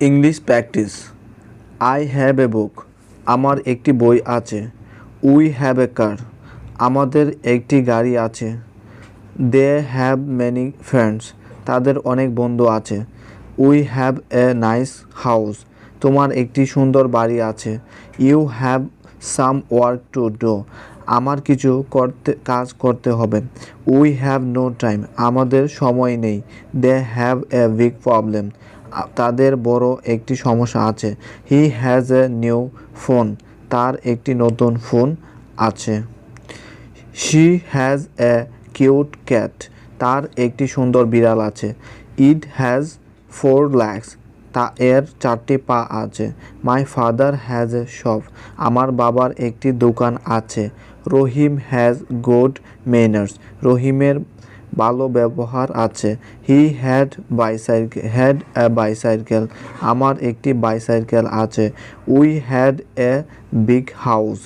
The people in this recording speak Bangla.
English practice. I have a book. আমার একটি বই আছে। We have a car. আমাদের একটি গাড়ি আছে। They have many friends. তাদের অনেক বন্ধু আছে। We have a nice house. তোমার একটি সুন্দর বাড়ি আছে। You have some work to do. আমার কিছু কাজ করতে হবে। We have no time. আমাদের সময় নেই। They have a big problem. তাদের বড় একটি সমস্যা আছে। He has a new phone. তার একটি নতুন ফোন আছে। She has a cute cat. তার একটি সুন্দর বিড়াল আছে। It has 4 legs। এর 4টি পা আছে। My father has a shop. আমার বাবার একটি দোকান আছে। রহিম হ্যাজ গুড ম্যানার্স। রহিমের ভালো ব্যবহার আছে। He had a bicycle. আমার একটি বাইসাইকেল আছে। We had a big house.